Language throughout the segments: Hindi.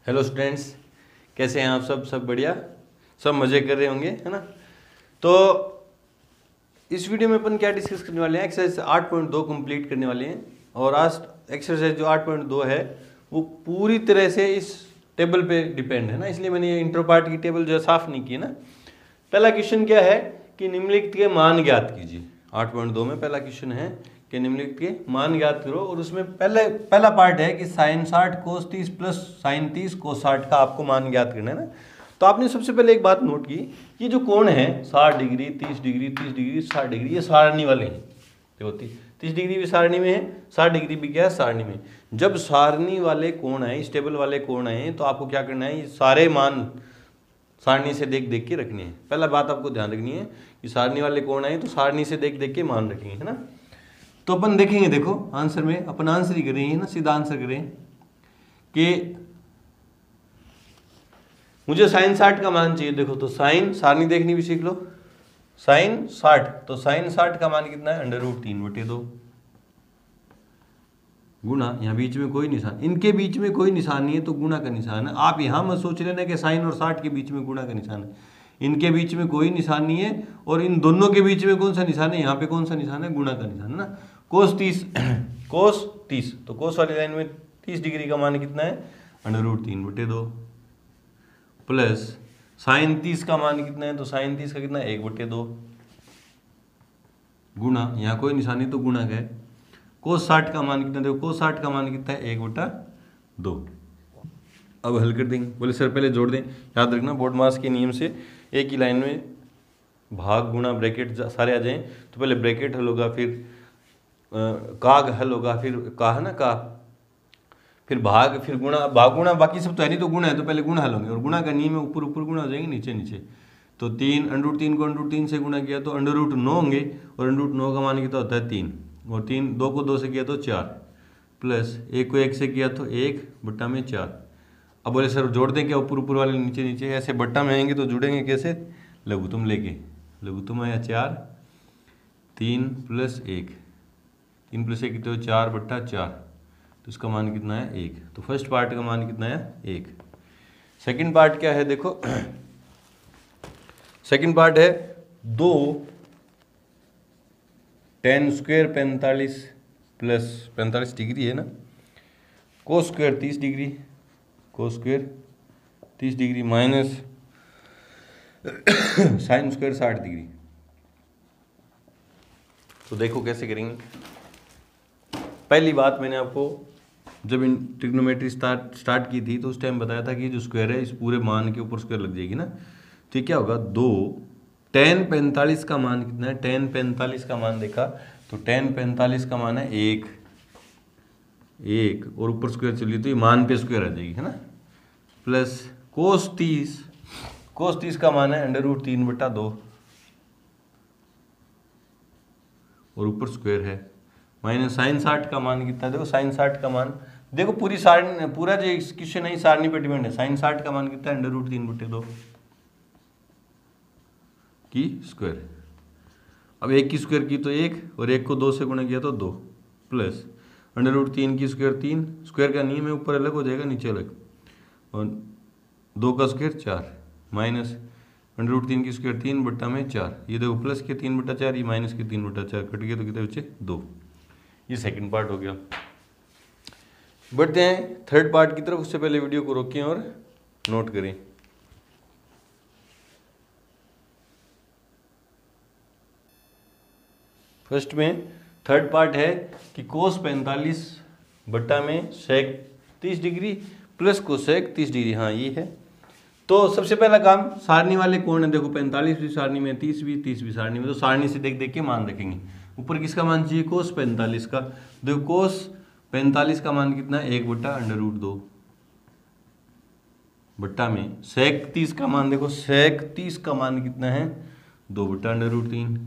हेलो स्टूडेंट्स, कैसे हैं आप सब बढ़िया, सब मज़े कर रहे होंगे, है ना। तो इस वीडियो में अपन क्या डिस्कस करने वाले हैं, एक्सरसाइज 8.2 कंप्लीट करने वाले हैं। और आज एक्सरसाइज जो 8.2 है वो पूरी तरह से इस टेबल पे डिपेंड है ना, इसलिए मैंने ये इंट्रो पार्ट की टेबल जो है साफ नहीं की ना। पहला क्वेश्चन क्या है कि निम्नलिखित के मान ज्ञात कीजिए। 8.2 में पहला क्वेश्चन है कि निम्नलिखित के मान ज्ञात करो, और उसमें पहला पार्ट है कि साइन 60 कोस 30 प्लस साइन 30 कोस 60 का आपको मान ज्ञात करना है ना। तो आपने सबसे पहले एक बात नोट की, ये जो कोण है 60 डिग्री 30 डिग्री 30 डिग्री 60 डिग्री, ये सारणी वाले हैं। देखो 30 डिग्री भी सारणी में है, 60 डिग्री भी क्या है सारणी में। जब सारणी वाले कोण आए, स्टेबल वाले कोण आए, तो आपको क्या करना है, ये सारे मान सारणी से देख देख के रखने हैं। पहला बात आपको ध्यान रखनी है कि सारणी वाले कोण आए तो सारणी से देख देख के मान रखेंगे, है ना। तो अपन देखेंगे, देखो आंसर में अपन आंसर ही करेंगे ना, सीधा आंसर करें कि मुझे साइन 60 का मान चाहिए। देखो तो साइन सारणी देखनी भी सीख लो, साइन 60, तो साइन 60 का मान कितना है, √3/2 गुणा, यहाँ बीच में कोई निशान, इनके बीच में कोई निशान नहीं है तो गुणा का निशान है। आप यहाँ मत सोच लेना कि साइन और 60 के बीच में गुणा का निशान है, इनके बीच में कोई निशान नहीं है। और इन दोनों के बीच में कौन सा निशान है, यहाँ पे कौन सा निशान है, गुणा का निशान है ना। कोस 30 कोस 30, तो कोस वाली लाइन में 30 डिग्री का मान कितना है, √3/2 प्लस साइन 30 का मान कितना है, तो साइन 30 का कितना है, 1/2 गुणा, यहाँ कोई निशान नहीं तो गुणा का है। कोस 60 का मान कितना, देखो कोस 60 का मान कितना है, 1/2। अब हल कर देंगे। बोले सर पहले जोड़ दें, याद रखना बोर्ड मास के नियम से एक ही लाइन में भाग गुणा ब्रैकेट सारे आ जाएं। तो पहले ब्रैकेट हल होगा, फिर काग हल होगा, फिर का है ना का, फिर भाग, फिर गुणा, भाग गुणा, बाकी सब तो है नहीं तो गुणा है, तो पहले गुणा हल होंगे। और गुणा का नियम है ऊपर ऊपर गुणा हो जाएंगे, नीचे नीचे। तो 3 √3 को √3 से गुणा किया तो √9 होंगे, और √9 का मान कितना होता है 3, और 3 2 को 2 से किया तो 4, प्लस 1 को 1 से किया तो 1/4। अब बोले सर जोड़ दें क्या, ऊपर ऊपर वाले नीचे नीचे, ऐसे बट्टा में आएंगे तो जुड़ेंगे कैसे, लघुत्तम लेके, लघुत्तम आया 4, 3 + 1, 3 + 1 कितने, 4/4, तो इसका मान कितना है 1। तो फर्स्ट पार्ट का मान कितना है 1। सेकंड पार्ट क्या है, देखो सेकंड पार्ट है 2 tan² 45 प्लस 45 डिग्री है ना, cos² 30 degree, cos² 30 degree minus sin² 60 degree. तो देखो कैसे करेंगे। पहली बात मैंने आपको जब इन ट्रिग्नोमेट्री स्टार्ट की थी तो उस टाइम बताया था कि जो स्क्वायर है इस पूरे मान के ऊपर स्क्वायर लग जाएगी ना। तो ये क्या होगा, 2 tan 45 का मान कितना है, tan 45 का मान देखा तो tan 45 का मान है 1, और ऊपर स्क्वायर चलिए तो ये मान पे स्क्वायर आ जाएगी, है ना। प्लस कोस 30 का मान है √3/2, और ऊपर स्क्वायर है, माइनस साइन 60 का मान कितना, देखो साइन 60 का मान, देखो पूरी सारणी, पूरा जो क्वेश्चन है सारणी पे डिपेंड है। साइन 60 का मान कितना है, √3/2 की स्क्वायर। अब 1 की स्क्वायर की तो 1, और 1 को 2 से गुणा किया तो 2, प्लस √3 की स्क्वायर 3, स्क्वायर का नियम है ऊपर अलग हो जाएगा नीचे अलग, और 2 का स्क्वायर 4, माइनस √3 की स्क्वायर 3/4, ये देखो प्लस के 3/4, ये माइनस के 3/4, कट गया तो कितने बचे 2। ये सेकंड पार्ट हो गया। बढ़ते हैं थर्ड पार्ट की तरफ, उससे पहले वीडियो को रोकें और नोट करें। फर्स्ट में थर्ड पार्ट है कि कोस 45 बट्टा में सेक 30 डिग्री प्लस कोसेक 30 डिग्री, हाँ ये है। तो सबसे पहला काम, सारणी वाले कोण है, देखो 45 भी सारणी में, 30 भी सारणी में, तो सारणी से देख देख के मान रखेंगे। ऊपर किसका मान चाहिए, कोस 45 का, देखो कोस 45 का मान कितना है, 1/√2 बट्टा में सेक 30 का मान, देखो सेक 30 का मान कितना है, 2/√3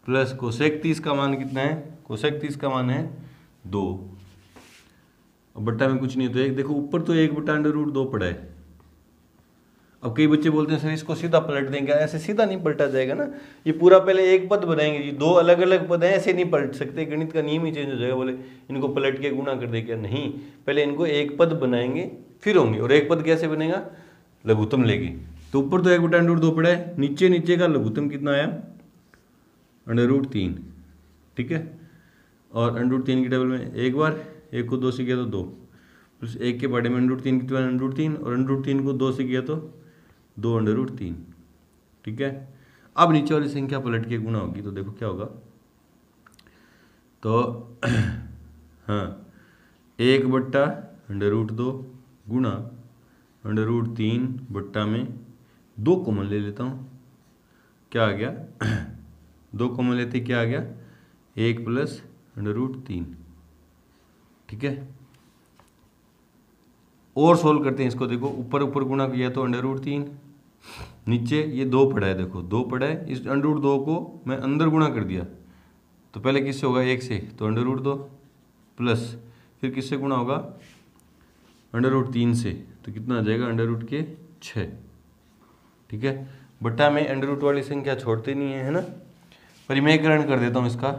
प्लस कोसेक 30 का मान कितना है, कोसेक 30 का मान है 2, और बट्टा में कुछ नहीं तो 1, देखो ऊपर तो 1/√2 पड़ा है। अब कई बच्चे बोलते हैं सर इसको सीधा पलट देंगे, ऐसे सीधा नहीं पलटा जाएगा ना, ये पूरा पहले एक पद बनाएंगे, ये दो अलग अलग पद हैं, ऐसे नहीं पलट सकते, गणित का नियम ही चेंज हो जाएगा, बोले इनको पलट के गुणा कर दे क्या, नहीं, पहले इनको एक पद बनाएंगे फिर होंगे। और एक पद कैसे बनेगा, लघुत्तम लेके, तो ऊपर तो 1/√2 पड़ा है, नीचे का लघुत्तम कितना आया √3, ठीक है। और √3 की टेबल में एक बार, एक को 2 से किया तो 2, प्लस एक के पढ़े में √3 कितना √3, और √3 को 2 से किया तो 2/√3, ठीक है। अब नीचे वाली संख्या पलट के गुणा होगी तो देखो क्या होगा, तो हाँ 1/√2 गुणा √3 बट्टा में 2 कॉमन ले लेता हूँ, क्या आ गया 2 कॉमन लेते क्या आ गया 1 + √3, ठीक है। और सोल्व करते हैं इसको, देखो ऊपर गुणा किया तो √3, नीचे ये 2 पड़ा है, देखो 2 पड़ा है, इस √2 को मैं अंदर गुणा कर दिया, तो पहले किससे होगा 1 से, तो √2 प्लस फिर किससे गुणा होगा √3 से, तो कितना आ जाएगा √6, ठीक है। बट्टा में √ वाली संख्या छोड़ते नहीं है ना, परिमेयकरण कर देता हूँ इसका,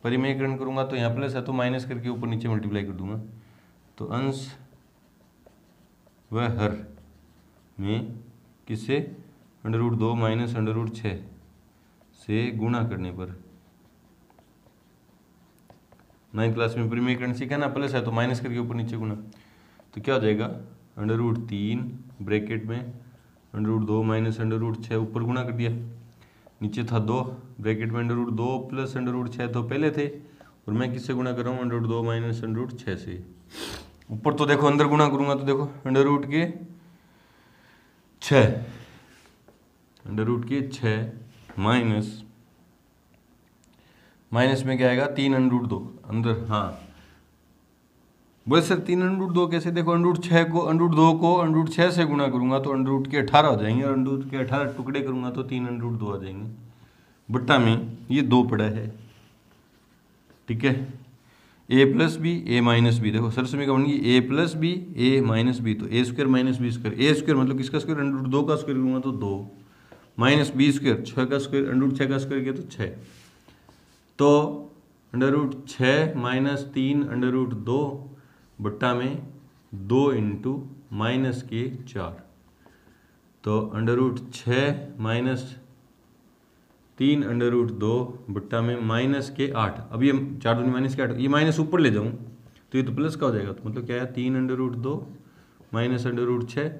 परिमेयकरण करूँगा तो यहाँ प्लस है तो माइनस करके ऊपर नीचे मल्टीप्लाई कर दूंगा, तो अंश व हर में किससे √2 माइनस √6 से गुणा करने पर, 9th क्लास में परिमेयकरण सीखा ना, प्लस है तो माइनस करके ऊपर नीचे गुणा, तो क्या हो जाएगा √3 ब्रैकेट में √2 माइनस √6 ऊपर गुणा कर दिया, नीचे था 2 ब्रैकेट में √2 प्लस √6 तो पहले थे, और मैं किससे गुणा कर रहा हूँ √2 माइनस √6 से, ऊपर तो देखो अंदर गुणा करूंगा तो देखो √6 माइनस में क्या आएगा 3√2 अंदर, हाँ बोले सर 3√2 कैसे, देखो √2 को √6 से गुणा करूंगा तो √18 हो जाएंगे, और √18 टुकड़े करूंगा तो 3√2 आ जाएंगे, बट्टा में ये 2 पड़ा है, ठीक है। a + b a - b, देखो सरसमी का बनेगी a + b a - b, तो a² - b², a² मतलब किसका स्क्वायर √2 का स्क्वायर लूँगा तो 2 माइनस b², 6 का स्क्वायर √6 का स्क्वायर किया तो 6, तो √6 माइनस 3√2 बट्टा में 2 × -4, तो √6 माइनस 3√2 बट्टा में -8, अब ये 4 दूनी -8, ये माइनस ऊपर ले जाऊँ तो ये तो प्लस का हो जाएगा, तो मतलब क्या है 3√2 माइनस √6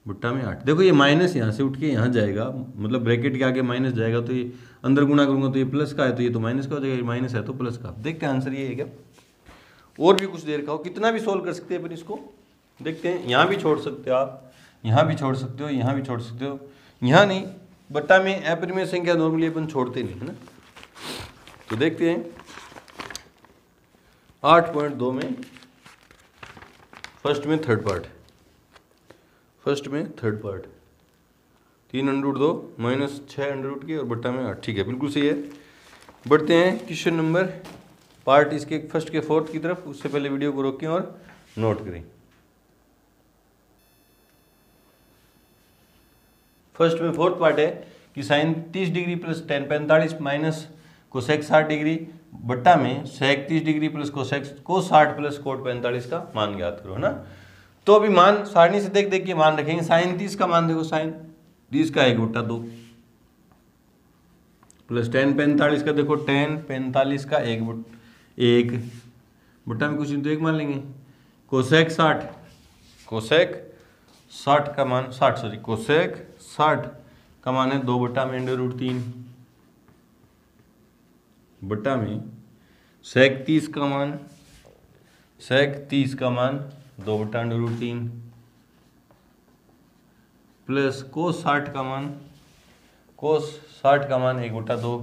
बट्टा में 8, देखो ये माइनस यहाँ से उठ के यहाँ जाएगा, मतलब ब्रैकेट के आगे माइनस जाएगा, तो ये अंदर गुणा करूँगा तो ये प्लस का है, तो ये तो माइनस का हो जाएगा, ये माइनस है तो प्लस का। देखते हैं आंसर ये है क्या, और भी कुछ देर का हो, कितना भी सोल्व कर सकते हैं अपन इसको, देखते हैं, यहाँ भी छोड़ सकते हो आप, यहाँ भी छोड़ सकते हो, यहाँ भी छोड़ सकते हो, यहाँ नहीं, बट्टा में अपरिमेय संख्या नॉर्मली अपन छोड़ते नहीं है ना। तो देखते हैं 8.2 में फर्स्ट में थर्ड पार्ट, 3√2 माइनस 6 के और बट्टा में 8, ठीक है बिल्कुल सही है। बढ़ते हैं क्वेश्चन नंबर पार्ट इसके फर्स्ट के फोर्थ की तरफ, उससे पहले वीडियो को रोकें और नोट करें। फर्स्ट में फोर्थ पार्ट है कि sine 30 degree plus tan 45 minus cosec 60 degree बट्टा में सेक 30 डिग्री प्लस कोसेक को 60 प्लस कोट 45 का मान ज्ञात करो, है ना। तो अभी मान सारणी से देख देख के मान रखेंगे, साइन 30 का मान देखो, साइन 30 का 1/2 प्लस tan 45 का देखो tan 45 का 1 बट्टा में कुछ नहीं तो 1 मान लेंगे, कोसेक 60 का मान कोसेक 60 का मान है 2/√3 बट्टा में सेक 30 का मान 2/√3 प्लस कोस 60 का मान 1/2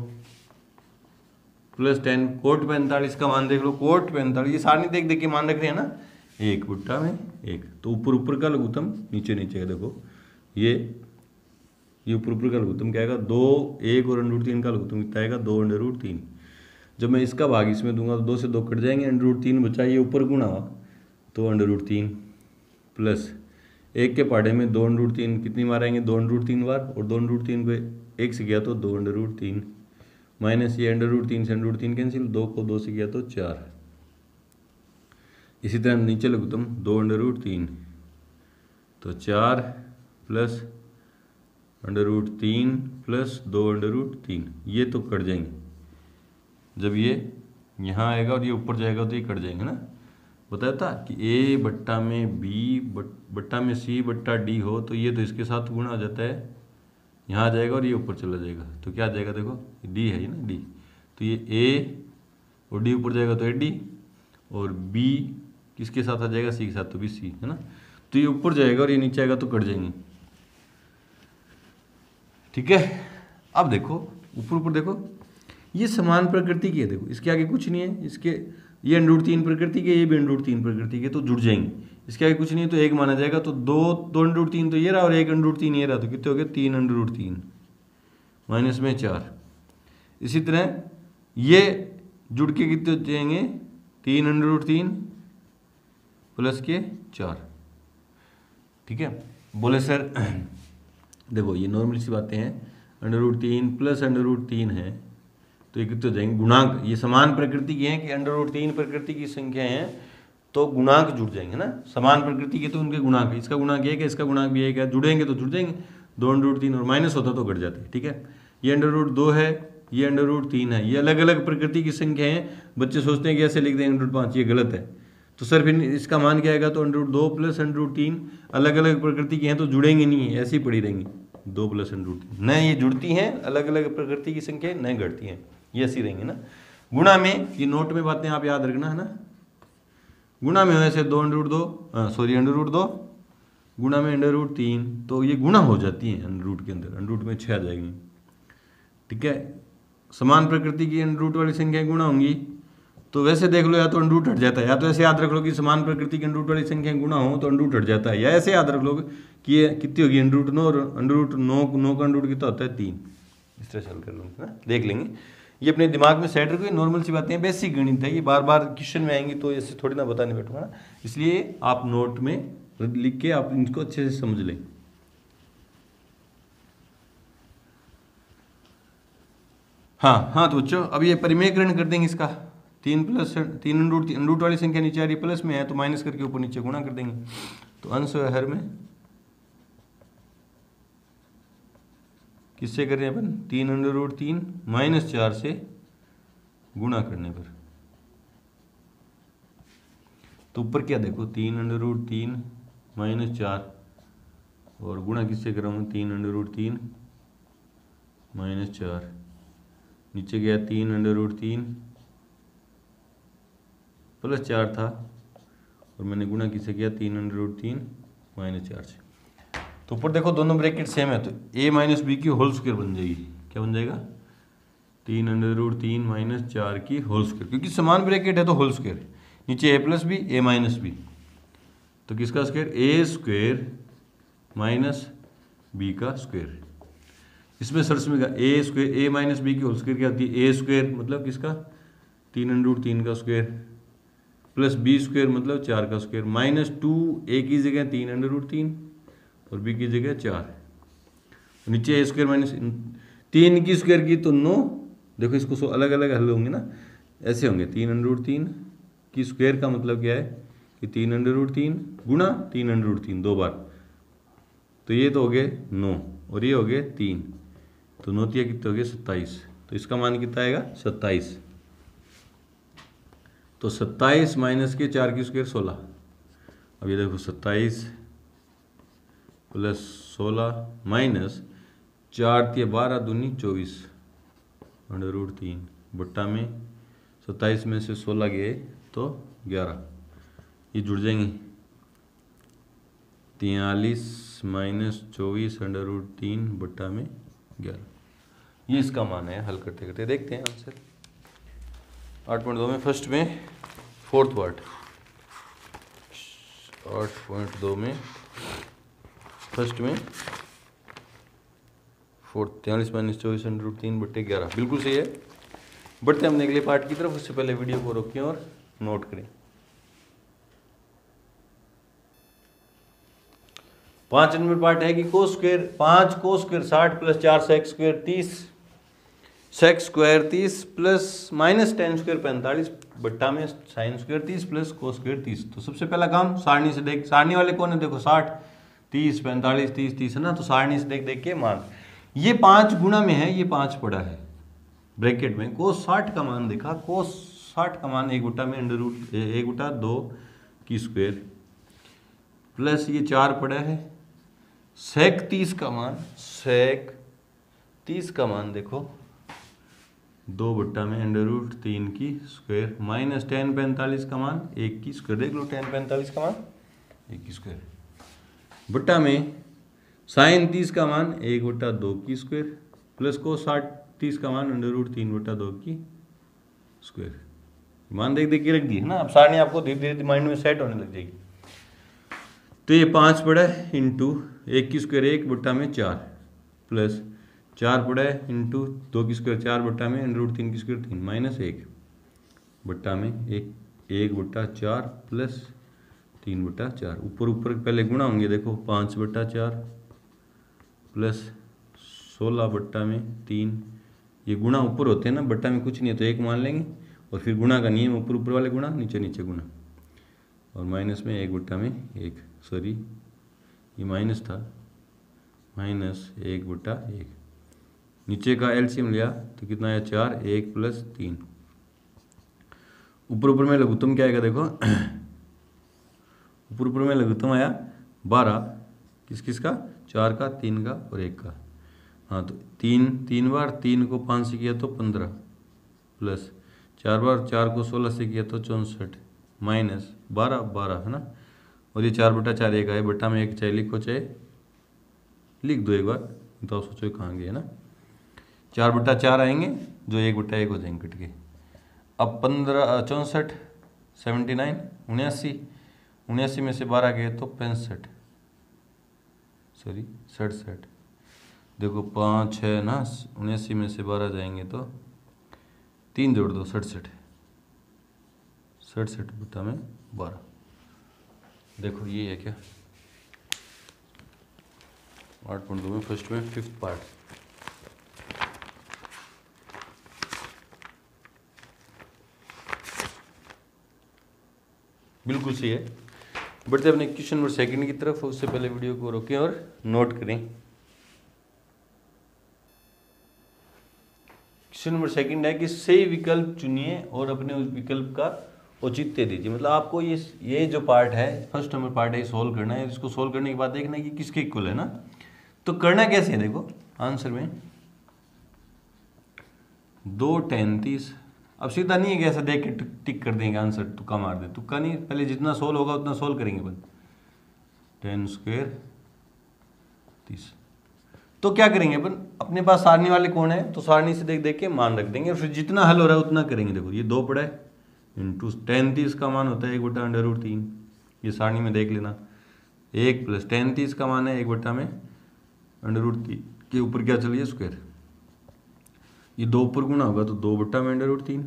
प्लस tan कोट 45 का मान देख लो, कोट 45 ये सारणी देख देख के मान रख रहे हैं ना, 1/1, तो ऊपर का लघुत्तम नीचे का देखो, ये ऊपर का लघुत्तम क्या आएगा 2 1 और √3 का लघुत्तम कितना आएगा 2/√3। जब मैं इसका भाग इसमें दूंगा तो 2 से 2 कट जाएंगे, √3 बचा, ये ऊपर गुणा तो √3 प्लस 1 के पहाड़े में 2√3 कितनी बार आएंगे, 2√3 बार, और 2√3 को 1 से गया तो 2√3 माइनस ये √3 से √3 कैंसिल, 2 को 2 से गया तो 4। इसी तरह नीचे लघुत्तम 2√3 तो 4 प्लस √3 प्लस 2√3, ये तो कट जाएंगे। जब ये यहाँ आएगा और ये ऊपर जाएगा तो ये कट जाएंगे ना। बताया था कि ए बट्टा में बी बट्टा में सी बट्टा डी हो तो ये तो इसके साथ गुणा हो जाता है, यहाँ आ जाएगा और ये ऊपर चला जाएगा तो क्या आ जाएगा, देखो डी है ये ना डी, तो ये ए और डी ऊपर जाएगा तो ए डी, और बी किसके साथ आ जाएगा, सी के साथ, तो भी सी है ना। तो ये ऊपर जाएगा और ये नीचे आएगा तो कट जाएंगे। ठीक है, अब देखो ऊपर ऊपर देखो, ये समान प्रकृति की है, देखो इसके आगे कुछ नहीं है, इसके ये √3 प्रकृति के, ये भी √3 प्रकृति के, तो जुड़ जाएंगे। इसके आगे कुछ नहीं है तो 1 माना जाएगा, तो 2 √3 तो ये रहा और 1 √3 ये रहा, तो कितने हो गए 3 √3 माइनस में 4। इसी तरह ये जुड़ के कितने हो जाएंगे 3 √3 प्लस के 4। ठीक है, बोले सर देखो ये नॉर्मल सी बातें हैं, √3 प्लस √3 है तो ये कितने हो जाएंगे गुणांक, ये समान प्रकृति की हैं कि √3 प्रकृति की संख्या है तो गुणांक जुड़ जाएंगे ना। समान प्रकृति के तो उनके गुणांक, इसका गुणांक 1 है, इसका गुणांक भी 1 है, जुड़ेंगे तो जुड़ जाएंगे। 2 √3 और माइनस होता तो घट जाते। ठीक है, ये √2 है, ये √3 है, ये अलग अलग प्रकृति की संख्या है। बच्चे सोचते हैं कि ऐसे लिख देंगे √5, ये गलत है। तो सर फिर इसका मान क्या आएगा, तो √2 प्लस √3 अलग अलग प्रकृति की हैं तो जुड़ेंगे नहीं, ऐसे ही पड़ी रहेंगी 2 प्लस √3, न ये जुड़ती हैं अलग अलग प्रकृति की संख्या, न घटती हैं, ये ऐसी रहेंगी ना। गुणा में ये नोट में बातें आप याद रखना है ना। गुणा में वैसे 2 √2 गुणा में √3, तो ये गुणा हो जाती है √, के अंदर √, में 6 आ जाएंगी। ठीक है, समान प्रकृति की √, वाली संख्या गुणा होंगी तो वैसे देख लो, या तो √, हट जाता है, या तो ऐसे याद रख लो कि समान प्रकृति की √, वाली संख्या गुणा हो तो √, हट जाता है, या ऐसे याद रख लो कि ये कितनी होगी √9 और √9 का √, कितना होता है 3। इस तरह चल कर लो ना, देख लेंगे। ये अपने दिमाग में सेट रखो, ये नॉर्मल सी बातें हैं, बेसिक गणित है, ये बार बार क्वेश्चन में आएंगी तो ऐसे थोड़ी ना बताने बैठूंगा ना, इसलिए आप नोट में लिख के आप इनको अच्छे से समझ लें। हाँ तो बच्चों अब ये परिमेयकरण कर देंगे इसका, 3 प्लस 3 √, वाली संख्या नीचे आ रही प्लस में है तो माइनस करके ऊपर नीचे गुणा कर देंगे। तो अंश है हर में किससे कर रहे हैं अपन, 3 √3 माइनस 4 से गुणा करने पर। तो ऊपर क्या देखो 3 √3 माइनस 4 और गुणा किससे कर रहा हूँ 3 √3 माइनस 4, नीचे गया 3 √3 प्लस 4 था और मैंने गुणा किससे किया 3 √3 माइनस 4 से। तो ऊपर देखो दोनों ब्रैकेट सेम है तो a माइनस बी की होल स्क्वायर बन जाएगी। क्या बन जाएगा 3 √3 माइनस 4 की होल स्क्वायर, क्योंकि समान ब्रैकेट है तो होल स्क्वायर, नीचे a plus B a minus B, तो किसका square a square minus B का स्क्वायर। इसमें सर्च में a square a minus B की होल स्क्वायर क्या होती है, a स्क्वायर मतलब किसका 3 √3 का स्क्वायर प्लस b स्क्वायर मतलब 4 का स्क्वायर माइनस 2 a की जगह 3 √3 और b की जगह 4, नीचे a स्क्वायर माइनस 3 की स्क्वायर की तो 9। देखो इसको अलग अलग हल होंगे ना, ऐसे होंगे 3 √3 की स्क्वायर का मतलब क्या है कि 3 √3 गुणा 3 √3 2 बार, तो ये तो हो गए 9 और ये हो गए 3, तो 9 3 कितने हो गए 27, तो इसका मान कितना आएगा 27। तो 27 माइनस के 4 की स्क्वायर 16। अब ये देखो 27 प्लस 16 माइनस 4 3 12 दूनी 24 √3 बट्टा में 27 में से 16 गए तो 11, ये जुड़ जाएंगे 43 माइनस 24 √3 बट्टा में 11। ये इसका मान है। हल करते करते देखते हैं आंसर 8.2 में फर्स्ट में फोर्थ पार्ट, 8.2 में फर्स्ट में फोर्थ 43 माइनस 24 √3 बट्टे 11 बिल्कुल सही है। बढ़ते हमने अगले पार्ट की तरफ, उससे पहले वीडियो को रोकें और नोट करें। 5 नंबर पार्ट है कि cos square 5 cos square 60 plus 4 sec square 30 sec square 30 plus minus tan square 45 बट्टा में sine square 30 plus cos square 30। तो सबसे पहला काम सारणी से देख, सारणी वाले कौन है देखो 60 30 45 30 30 है ना, तो सारणी से देख देख के मान, ये 5 गुणा में है, ये 5 पड़ा है ब्रैकेट में, कोस 60 का मान देखा, कोस 60 का मान 1 बटा में अंडर रूट 1 बटा 2 की स्क्वायर प्लस ये 4 पड़ा है, सेक 30 का मान, सेक 30 का मान देखो 2 बट्टा में अंडर रूट 3 की स्क्वायर माइनस टेन 45 का मान 1 की स्क्वायर, देख लो टेन 45 का मान 1 की स्क्वायर बट्टा में साइन 30 का मान 1 बट्टा 2 की स्क्वायर प्लस को 30 का मान अंडर रूट 3 बट्टा 2 की स्क्वायर, मान देख देख के रख दी है ना। अब सारणी आपको धीरे धीरे माइंड में सेट होने लग जाएगी। तो ये 5 पड़ा है इंटू 1 की स्क्वायर 1 बट्टा में 4 प्लस 4 पड़ा है इंटू 2 की स्क्वायर 4 बट्टा में अंडर रूट 3 की स्क्वायर 3 माइनस 1 बट्टा में 1 बट्टा 4 प्लस 3 बट्टा 4, ऊपर ऊपर पहले गुणा होंगे देखो 5 बट्टा 4 प्लस 16 बट्टा में 3, ये गुणा ऊपर होते हैं ना, बट्टा में कुछ नहीं है तो 1 मान लेंगे और फिर गुणा का नियम, ऊपर ऊपर वाले गुणा नीचे नीचे गुणा और माइनस में 1 बट्टा में 1, सॉरी ये माइनस था, माइनस 1 बट्टा 1, नीचे का एलसीएम लिया तो कितना आया 4 1 प्लस 3, ऊपर ऊपर में लघुत्तम क्या आएगा देखो ऊपर ऊपर में लघुत्तम आया 12, किस किस का 4 का 3 का और 1 का, हाँ तो 3 बार 3 को 5 से किया तो 15 प्लस 4 बार 4 को 16 से किया तो 64 माइनस 12 है ना, और ये 4 बटा 4 1 आए बट्टा में 1 चाहे लिखो चाहे लिख दो एक बार, तो सोचो कहाँ गए है ना, 4 बटा 4 आएंगे जो 1 बटा 1 हो जाएंगे कट के। अब 15 64 79 79 में से 12 गए तो 65 सॉरी 67, देखो 5 है ना, 79 में से 12 जाएंगे तो 3 जोड़ दो 67 बटा में 12, देखो ये है क्या 8.2 में फर्स्ट में 5th पार्ट। बिल्कुल सही है। बढ़ते अपने क्वेश्चन नंबर 2 की तरफ, उससे पहले वीडियो को रोकें और नोट करें। क्वेश्चन नंबर 2 है कि सही विकल्प चुनिए और अपने उस विकल्प का औचित्य दीजिए। मतलब आपको ये जो पार्ट है फर्स्ट नंबर पार्ट है, सोल्व करना है। इसको सोल्व करने के बाद देखना है कि किसके इक्वल है ना। तो करना कैसे है देखो, आंसर में 2 tan 30, अब सीधा नहीं है कि ऐसा देख के टिक कर देंगे आंसर, तुक्का मार दे, तुक्का नहीं, पहले जितना सोल्व होगा उतना सोल्व करेंगे अपन। 10 स्क्वायर 30, तो क्या करेंगे अपन, अपने पास सारणी वाले कौन है तो सारणी से देख देख के मान रख देंगे, फिर जितना हल हो रहा है उतना करेंगे। देखो ये 2 पड़ा है इंटू tan 30 का मान होता है 1 बटा अंडर रूट 3, ये सारणी में देख लेना। 1 प्लस tan 30 का मान है 1 बटा में अंडर रूट 3 के ऊपर क्या चलिए स्क्वायर, ये 2 ऊपर गुना होगा तो 2 बट्टा में अंडर रूट 3,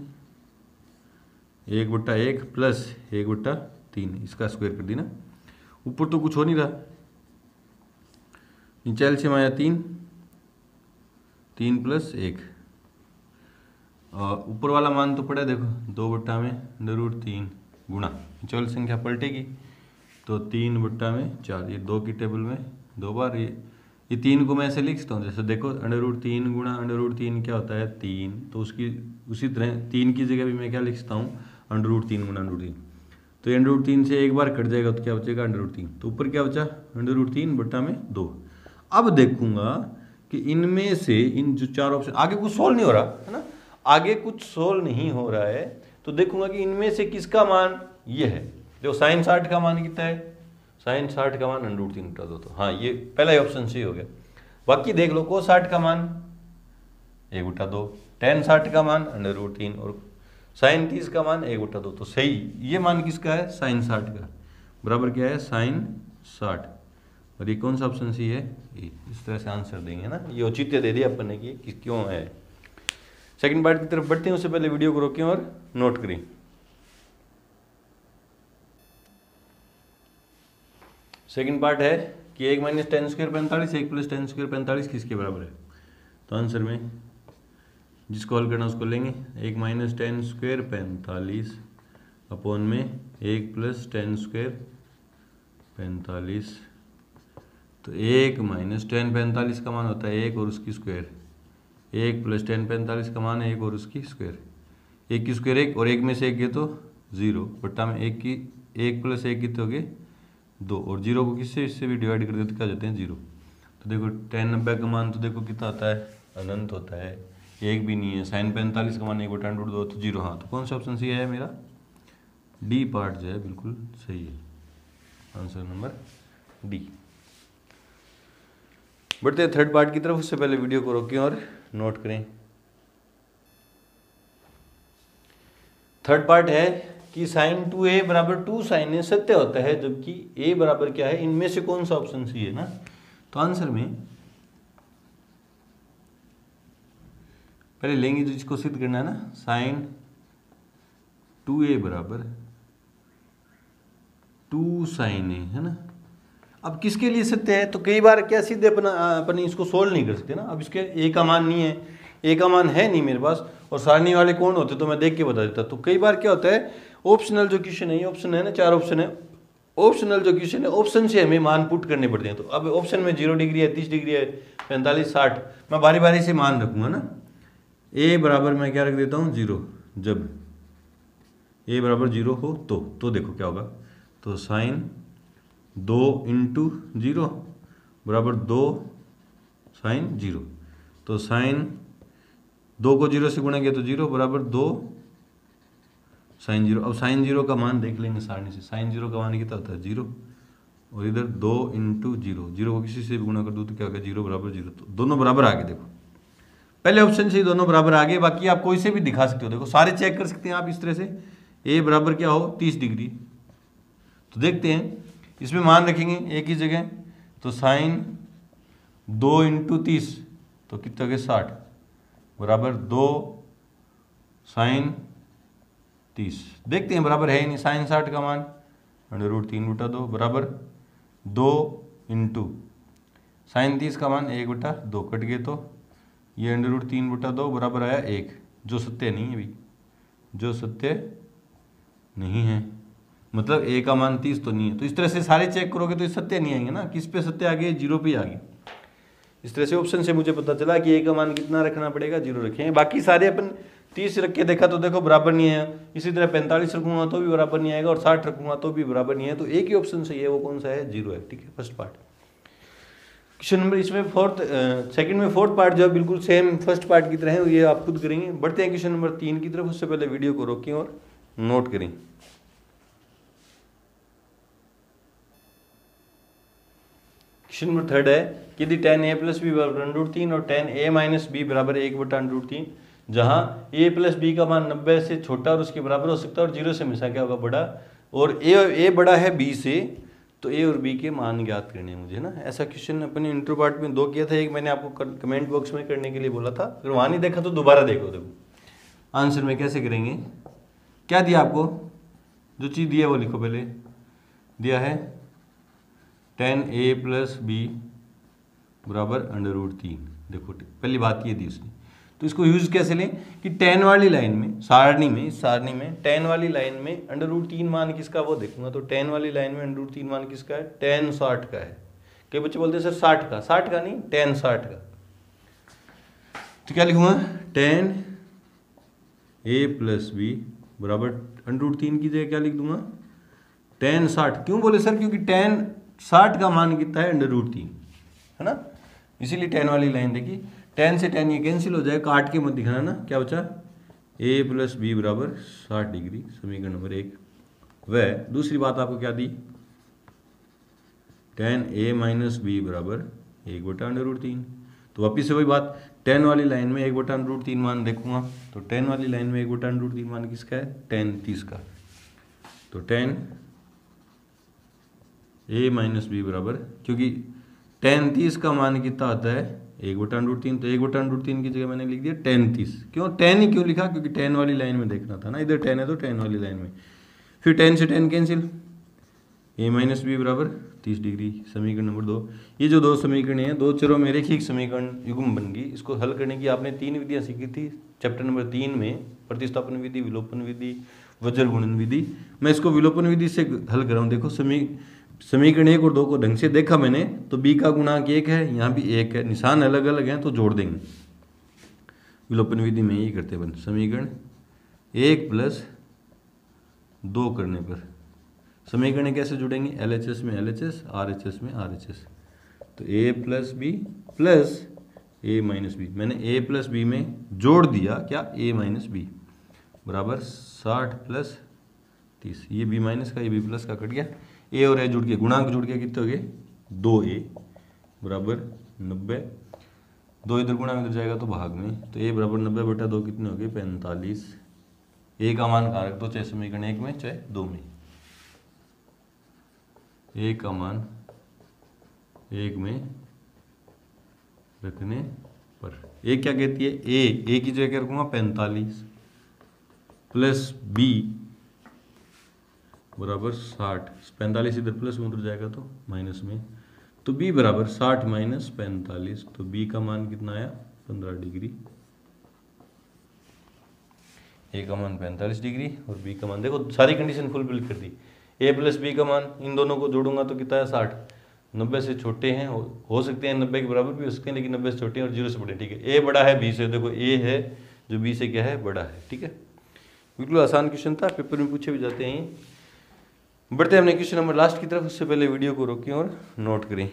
1 बट्टा 1 प्लस 1 बट्टा 3, इसका स्क्वायर कर दी ना। ऊपर तो कुछ हो नहीं रहा, नीचे एलसीएम आया 3 प्लस 1, और ऊपर वाला मान तो पड़ा है देखो 2 बट्टा में अंडर रूट 3 गुणा नीचे वाली संख्या पलटेगी तो 3 बट्टा में 4, ये 2 की टेबल में 2 बार, ये 3 को मैं ऐसे लिख सकता हूँ जैसे देखो अंडर रूट 3 गुणा अंडर रूट 3 क्या होता है 3, तो उसकी उसी तरह 3 की जगह भी मैं क्या लिख सकता हूँ अंडर रूट 3 गुणा अंडर रूट 3, तो अंडर रूट 3 से एक बार कट जाएगा तो क्या बचेगा अंडर रूट 3, तो ऊपर क्या बचा अंडर रूट 3 बट्टा में 2। अब देखूंगा कि इनमें से इन जो 4 ऑप्शन, आगे कुछ सोल्व नहीं हो रहा है ना, आगे कुछ सोल्व नहीं हो रहा है, तो देखूंगा कि इनमें से किसका मान ये है। देखो साइन 60 का मान कितना है, साइन 60 का मान अंडर रूट 3 बटा 2, तो हाँ ये पहला ही ऑप्शन सही हो गया। बाकी देख लो कोस 60 का मान 1 बटा 2, tan 60 का मान अंडर रूट 3 और साइन 30 का मान 1 बटा 2, तो सही ये मान किसका है साइन 60 का, बराबर क्या है साइन 60, और ये कौन सा ऑप्शन सी है ये। इस तरह से आंसर देंगे ना, ये औचित्य दे दिया अपन ने कि क्यों है। सेकंड पार्ट की तरफ बढ़ते हैं, उससे पहले वीडियो को रोकें और नोट करें। सेकंड पार्ट है कि 1 minus tan square 45, 1 plus ten square 45 किसके बराबर है। तो आंसर में जिसको हल करना उसको लेंगे, 1 माइनस टेन स्क्वायर 45 अपॉन में 1 प्लस टेन स्क्वायर 45। तो 1 माइनस टेन 45 का मान होता है 1 और उसकी स्क्वायर, 1 प्लस टेन 45 का मान है 1 और उसकी स्क्वायर, 1 की स्क्वायर 1 और 1 में से 1 गए तो 0, बट्टा में 1 प्लस 1 कितने हो गए 2, और 0 को किससे इससे भी डिवाइड कर देते तो क्या जाते हैं 0। तो देखो tan 90 का मान तो देखो कितना आता है, अनंत होता है, 1 भी नहीं है। sin 45 का मान 1/√2 तो 0। हाँ, तो कौन सा ऑप्शन सही है मेरा, डी पार्ट जो है बिल्कुल सही है, आंसर नंबर डी। बढ़ते हैं थर्ड पार्ट की तरफ, उससे पहले वीडियो को रोकें और नोट करें। थर्ड पार्ट है कि sin 2a बराबर 2 sin a सत्य होता है, जबकि a बराबर क्या है, इनमें से कौन सा ऑप्शन सही है ना। तो आंसर में पहले लेंगे जो जिसको सिद्ध करना है ना, sin 2a बराबर 2 sin a है ना। अब किसके लिए सत्य है, तो कई बार क्या सीधे अपन इसको सोल्व नहीं कर सकते ना। अब इसके a का मान नहीं है, a का मान है नहीं मेरे पास, और सारणी वाले कौन होते तो मैं देख के बता देता। तो कई बार क्या होता है, ऑप्शनल जो क्वेश्चन है, ये ऑप्शन है ना, 4 ऑप्शन है, ऑप्शनल जो क्वेश्चन है ऑप्शन से हमें मान पुट करने पड़ते हैं। तो अब ऑप्शन में 0 डिग्री है, 30 डिग्री है, 45, 60, मैं बारी बारी से मान रखूँगा ना। a बराबर मैं क्या रख देता हूँ 0, जब a बराबर 0 हो तो देखो क्या होगा, तो साइन 2 इंटू 0 बराबर 2 साइन 0, तो साइन 2 को 0 से गुणा किया तो 0 बराबर 2 साइन 0। अब साइन 0 का मान देख लेंगे सारणी से, साइन 0 का मान कितना होता है 0, और इधर 2 इंटू 0, 0 को किसी से भी गुणा कर दूँ तो क्या होगा 0 बराबर 0। तो दोनों बराबर आगे, देखो पहले ऑप्शन से ही दोनों बराबर आगे, बाकी आप कोई से भी दिखा सकते हो, देखो सारे चेक कर सकते हैं आप इस तरह से। a बराबर क्या हो 30 डिग्री, तो देखते हैं इसमें मान रखेंगे a की जगह, तो साइन 2 इंटू 30 तो कितना हो गया 60 बराबर 2 साइन 30। देखते हैं बराबर है ही नहीं, साइन 60 का मान √3/2 बराबर 2 इंटू साइन 30 का मान 1/2 कट गए, तो ये √3/2 बराबर आया 1, जो सत्य नहीं है भाई, जो सत्य नहीं है, मतलब a का मान 30 तो नहीं है। तो इस तरह से सारे चेक करोगे तो सत्य नहीं आएंगे ना, किस पे सत्य आ गए 0 पे आ गए। इस तरह से ऑप्शन से मुझे पता चला कि a का मान कितना रखना पड़ेगा 0 रखेंगे, बाकी सारे अपन 30 रख के देखा तो देखो बराबर नहीं है। इसी तरह 45 रखूंगा तो भी बराबर नहीं आएगा, और 60 रखूंगा तो भी बराबर नहीं है। तो एक ही ऑप्शन सही है, वो कौन सा है 0 है। ठीक है, फर्स्ट पार्ट। क्वेश्चन नंबर इसमें सेकंड में फोर्थ पार्ट जो है बिल्कुल सेम फर्स्ट पार्ट की तरह है, ये आप खुद करेंगे। बढ़ते हैं क्वेश्चन नंबर 3 की तरफ, उससे पहले वीडियो को रोकें और नोट करें। क्वेश्चन नंबर थर्ड है कि यदि tan a प्लस बी बराबर √3 और tan a माइनस बी बराबर 1/√3, जहां a प्लस बी का मान 90 से छोटा और उसके बराबर हो सकता है, और 0 से हमेशा क्या होगा बड़ा, और a बड़ा है b से, तो a और b के मान ज्ञात करने हैं मुझे ना। ऐसा क्वेश्चन अपने इंट्रो पार्ट में 2 किया था, एक मैंने आपको कमेंट बॉक्स में करने के लिए बोला था, अगर वहाँ नहीं देखा तो दोबारा देखो आंसर में कैसे करेंगे। क्या दिया आपको, जो चीज़ दिया वो लिखो। पहले दिया है tan a प्लस बी बराबर √3, देखो पहली बात ये दी उसने। तो इसको यूज कैसे लें कि tan वाली लाइन में, सारणी में tan वाली लाइन में √3 मान किसका वो देखूंगा। तो tan वाली लाइन में √3 मान किसका है, tan 60 का है। कई बच्चे बोलते हैं सर 60 का नहीं, tan 60 का। तो क्या लिखूंगा, tan a प्लस बी बराबर √3 की जगह क्या लिख दूंगा, tan 60। क्यों बोले सर, क्योंकि tan 60 का मान कितना है √3 है ना, इसीलिए tan वाली लाइन देखी। tan से tan ये कैंसिल हो जाए, काट के मत दिखाना ना। क्या बचा, a प्लस बी बराबर 60 डिग्री, समीकरण नंबर 1। वह दूसरी बात आपको क्या दी, tan a माइनस बी बराबर 1/√3। तो वापिस से वही बात, tan वाली लाइन में 1/√3 मान देखूंगा। तो tan वाली लाइन में 1/√3 मान किसका है, tan 30 का। तो tan a माइनस बी बराबर, क्योंकि tan 30 का मान कितना आता है 1/√3, तो 1/√3 की जगह मैंने लिख दिया tan 30। क्यों tan ही क्यों लिखा, क्योंकि tan वाली लाइन में देखना था ना, इधर tan है तो tan वाली लाइन में। फिर tan से tan कैंसिल, ए माइनस बी बराबर 30 डिग्री। समीकरण नंबर 2। ये जो दो समीकरण हैं, दो चरों में रेखिक समीकरण युग्म बन गई। इसको हल करने की आपने 3 विधियां सीखी थी चैप्टर नंबर 3 में, प्रतिस्थापन विधि, विलोपन विधि, वज्र गुणन विधि। मैं इसको विलोपन विधि से हल कर रहा हूँ। देखो समीकरण 1 और 2 को ढंग से देखा मैंने, तो बी का गुणांक 1 है, यहाँ भी 1 है, निशान अलग अलग हैं तो जोड़ देंगे। विलोपन विधि में यही करते हैं। समीकरण 1 प्लस 2 करने पर समीकरण कैसे जुड़ेंगे? LHS में LHS, RHS में RHS। तो a plus B plus a minus B, मैंने a प्लस बी में जोड़ दिया क्या? a माइनस बी बराबर 60 प्लस 30। ये b माइनस का, ये b प्लस का कट गया, a और a जुड़ के गुणांक जुड़ के कितने हो गए? 2a बराबर 90। 2 इधर गुणा में इधर जाएगा तो भाग में, तो a बराबर 90/2 कितने हो गए? 45। a का मान कहाँ रख दो, चाहे समीकरण 1 में चाहे 2 में। a का मान 1 में रखने पर a क्या कहती है? a की जगह क्या रखूँगा? 45 प्लस b बराबर 60। 45 इधर प्लस में उधर जाएगा तो माइनस में, तो b बराबर 60 माइनस 45। तो b का मान कितना आया? 15 डिग्री। a का मान 45 डिग्री और b का मान, देखो सारी कंडीशन फुलफिल कर दी। a प्लस बी का मान, इन दोनों को जोड़ूंगा तो कितना है? 60। 90 से छोटे हैं, हो सकते हैं 90 के बराबर भी हो सकते हैं, लेकिन 90 से छोटे हैं और 0 से बड़े। ठीक है, a बड़ा है b से, देखो a है जो b से क्या है? बड़ा है। ठीक है, बिल्कुल आसान क्वेश्चन था, पेपर में पूछे भी जाते हैं। बढ़ते हैं अपने क्वेश्चन नंबर लास्ट की तरफ। उससे पहले वीडियो को रोकें और नोट करें।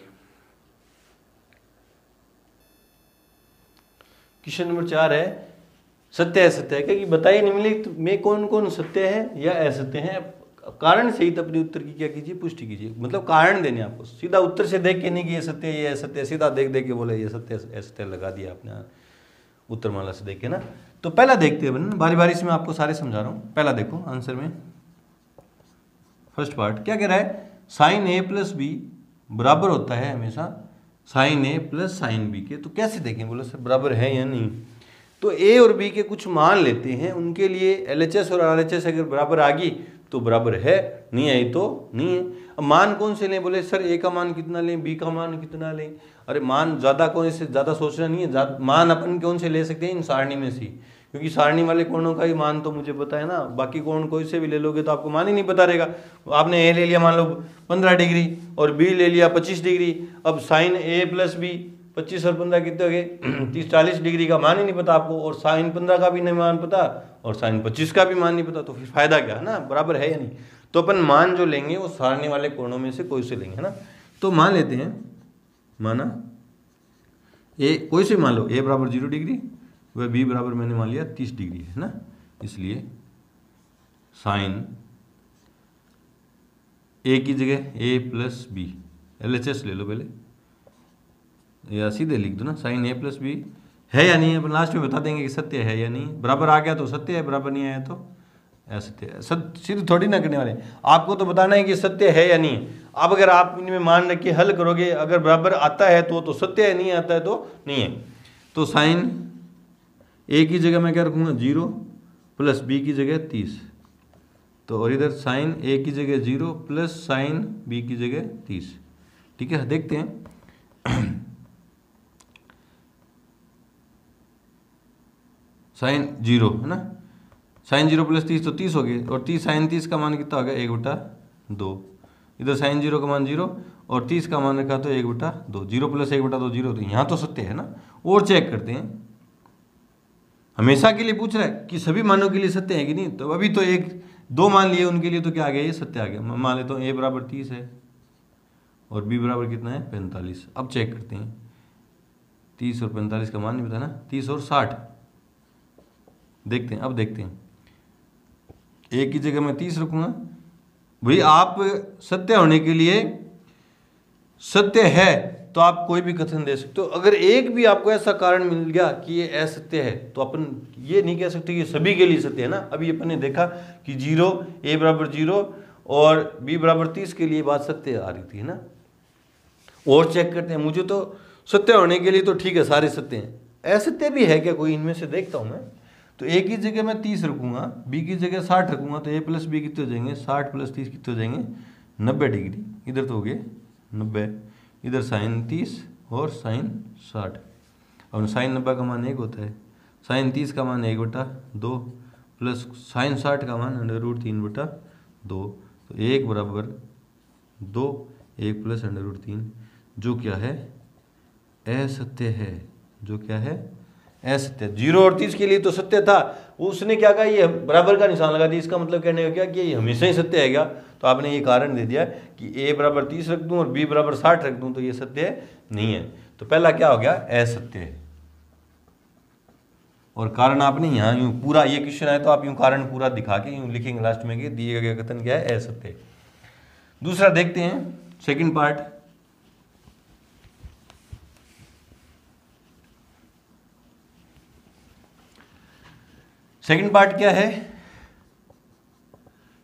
क्वेश्चन नंबर 4 है, सत्य असत्य है। क्या कि बताइए निम्नलिखित में कौन कौन सत्य है या असत्य है? कारण सहित अपने उत्तर की क्या कीजिए? पुष्टि कीजिए। मतलब कारण देने आपको, सीधा उत्तर से देख के नहीं कि ये सत्य है ये असत्य है, सीधा देख देख के बोले ये सत्य असत्य लगा दिया आपने उत्तरमाला से देख के ना। तो पहला देखते हैं, बारी बारी से मैं आपको सारे समझा रहा हूँ। पहला देखो आंसर में, फर्स्ट पार्ट क्या कह रहा है? साइन ए प्लस बी बराबर होता है हमेशा साइन ए प्लस साइन बी के। तो कैसे देखें? बोले सर बराबर है या नहीं? तो ए और बी के कुछ मान लेते हैं, उनके लिए LHS और RHS अगर बराबर आ गई तो बराबर है, नहीं आई तो नहीं है। अब मान कौन से लें? बोले सर ए का मान कितना लें, बी का मान कितना लें? अरे मान ज़्यादा कौन से, ज़्यादा सोचना नहीं है। मान अपन कौन से ले सकते हैं? इन सारणी में से, क्योंकि सारणी वाले कोणों का ही मान तो मुझे पता है ना, बाकी कोण कोई से भी ले लोगे तो आपको मान ही नहीं पता रहेगा। आपने ए ले लिया मान लो 15 डिग्री और बी ले लिया 25 डिग्री। अब साइन ए प्लस बी 25 और 15 कितने हो गए? 30-40 डिग्री का मान ही नहीं पता आपको, और साइन 15 का भी नहीं मान पता और साइन 25 का भी मान नहीं पता, तो फिर फायदा क्या है ना? बराबर है या नहीं? तो अपन मान जो लेंगे वो सारणी वाले कोणों में से कोई से लेंगे, है ना। तो मान लेते हैं, माना ए कोई से मान लो, ए बराबर 0 डिग्री, वह बी बराबर मैंने मान लिया 30 डिग्री, है ना। इसलिए साइन ए की जगह ए प्लस बी, LHS ले लो पहले, या सीधे लिख दो ना, साइन ए प्लस बी है या नहीं है, अपन लास्ट में बता देंगे कि सत्य है या नहीं। बराबर आ गया तो सत्य है, बराबर नहीं आया तो असत्य है। सीधे थोड़ी ना करने वाले, आपको तो बताना है कि सत्य है या नहीं। अब अगर आप इनमें मान रख के हल करोगे, अगर बराबर आता है तो सत्य है, नहीं आता है तो नहीं है। तो साइन ए की जगह मैं क्या रखूँगा? 0 प्लस बी की जगह 30, तो और इधर साइन ए की जगह 0 प्लस साइन बी की जगह 30। ठीक है, देखते हैं। साइन 0 है ना, साइन 0 प्लस 30 तो 30 हो गए, और 30 साइन 30 का मान कितना हो गया? 1/2। इधर साइन 0 का मान 0 और 30 का मान रखा तो 1/2। 0 प्लस 1/2 0, तो यहाँ तो सत्य है ना। और चेक करते हैं, हमेशा के लिए पूछ रहा है कि सभी मानों के लिए सत्य है कि नहीं। तो अभी तो 1-2 मान लिए, उनके लिए तो क्या आ गया? ये सत्य आ गया। मान लेता हूँ ए बराबर 30 है और बी बराबर कितना है? 45। अब चेक करते हैं, 30 और 45 का मान नहीं पता ना, 30 और 60 देखते हैं। अब देखते हैं, ए की जगह मैं 30 रखूंगा। भाई आप सत्य होने के लिए सत्य है तो आप कोई भी कथन दे सकते हो। अगर एक भी आपको ऐसा कारण मिल गया कि ये असत्य है, तो अपन ये नहीं कह सकते कि सभी के लिए सत्य है ना। अभी अपन ने देखा कि 0 ए बराबर 0 और बी बराबर 30 के लिए बात सत्य आ रही थी, है ना। और चेक करते हैं, मुझे तो सत्य होने के लिए तो ठीक है, सारे सत्य हैं। असत्य भी है क्या कोई? इनमें से देखता हूँ मैं। तो ए की जगह मैं 30 रखूंगा, बी की जगह 60 रखूंगा, तो ए प्लस बी कितने हो जाएंगे? 60 प्लस 30 कितने हो जाएंगे? 90 डिग्री, इधर तो हो गए 90, इधर साइन 30 और साइन 60। अब साइन 90 का मान 1 होता है, साइन 30 का मान 1/2 प्लस साइन 60 का मान √3/2, तो 1 बराबर 2, 1 प्लस √3, जो क्या है असत्य है, जो क्या है असत्य। 0 और 30 के लिए तो सत्य था, उसने क्या कहा ये बराबर का निशान लगा दिया, इसका मतलब कहने का क्या कि ये हमेशा ही सत्य है क्या। तो आपने ये कारण दे दिया कि a बराबर 30 रख दूं और b बराबर 60 रख दूं तो ये सत्य नहीं है। तो पहला क्या हो गया असत्य है, और कारण आपने यहाँ यूं पूरा, ये क्वेश्चन है तो आप यूं कारण पूरा दिखा के यूं लिखेंगे लास्ट में कि दिया गया कथन क्या है असत्य। दूसरा देखते हैं सेकंड पार्ट। सेकंड पार्ट क्या है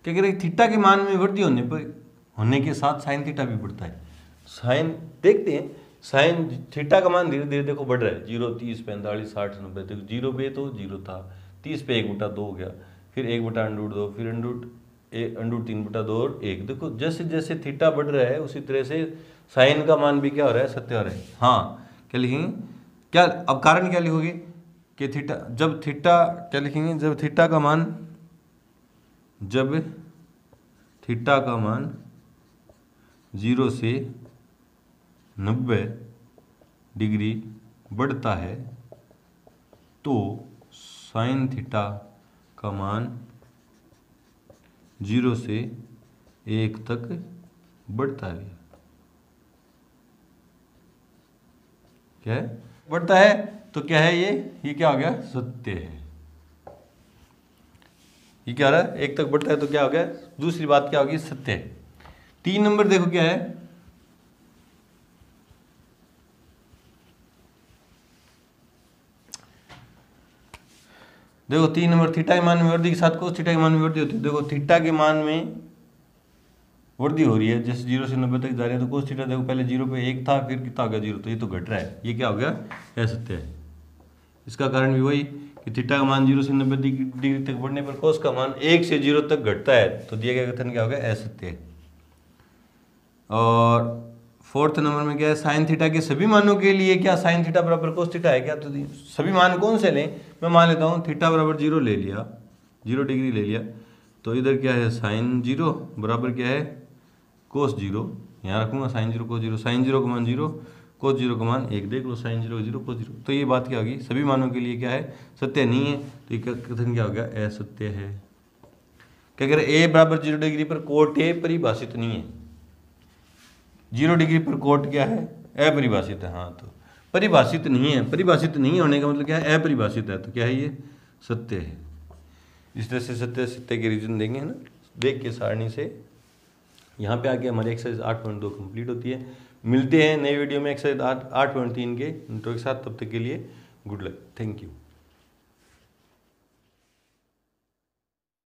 कि अगर थीटा के मान में वृद्धि होने के साथ साइन थीटा भी बढ़ता है। साइन देखते हैं, साइन थीटा का मान धीरे धीरे देखो बढ़ रहा है, 0, 30, 45, 60, 90, देखो 0 पे तो 0 था, 30 पे 1/2 हो गया, फिर 1/√2, फिर √3/2 और 1। देखो जैसे जैसे थीटा बढ़ रहा है उसी तरह से साइन का मान भी क्या हो रहा है सत्य हो रहा है। हाँ क्या लिखेंगे, क्या अब कारण क्या लिखोगे कि थीटा, जब थीटा क्या लिखेंगे, जब थीटा का मान 0 से 90 डिग्री बढ़ता है तो साइन थीटा का मान 0 से 1 तक बढ़ता है। क्या है बढ़ता है, तो क्या है ये क्या हो गया सत्य है। ये क्या रहा है 1 तक बढ़ता है तो क्या हो गया, दूसरी बात क्या होगी सत्य है। 3 नंबर देखो क्या है, देखो 3 नंबर, थीटा के मान में वृद्धि के साथ कोस थीटा के मान में वृद्धि होती है। देखो थीटा के मान में वृद्धि हो रही है, जैसे 0 से 90 तक जा रही है, तो कोस थीटा देखो पहले 0 पे 1 था, फिर कितना हो गया 0, तो ये तो घट रहा है, ये क्या हो गया असत्य है। इसका कारण भी वही कि थीटा का मान 0 से 90 डिग्री तक बढ़ने पर कोस का मान 1 से 0 तक घटता है, तो दिया गया कथन क्या हो गया असत्य है। और 4th नंबर में क्या है, साइन थीटा के सभी मानों के लिए क्या साइन थीटा बराबर कोस थीटा है क्या। तो सभी मान कौन से लें, मैं मान लेता हूँ थीटा बराबर 0 ले लिया, 0 डिग्री ले लिया, तो इधर क्या है साइन 0 बराबर क्या है कोस 0, यहाँ रखूंगा साइन 0 कोस 0, साइन 0 का मान 0, कोस 0 का मान 1, देख लो साइन 0 0 कोस 0, तो ये बात क्या होगी सभी मानों के लिए क्या है सत्य नहीं है, तो ये कथन क्या हो गया असत्य है। क्या अगर a बराबर 0 डिग्री पर कोट a परिभाषित नहीं है, 0 डिग्री पर कोट क्या है अपरिभाषित है। हाँ तो परिभाषित नहीं है, परिभाषित नहीं होने का मतलब क्या है अपरिभाषित है, तो क्या है ये सत्य है। इस तरह से सत्य सत्य के रीजन देंगे है ना, देख के सारणी से। यहाँ पे आके हमारी एक्सरसाइज 8.2 कंप्लीट होती है। मिलते हैं नई वीडियो में एक्सरसाइज 8.3 के इंट्रो के साथ, तब तक के लिए गुड लक, थैंक यू।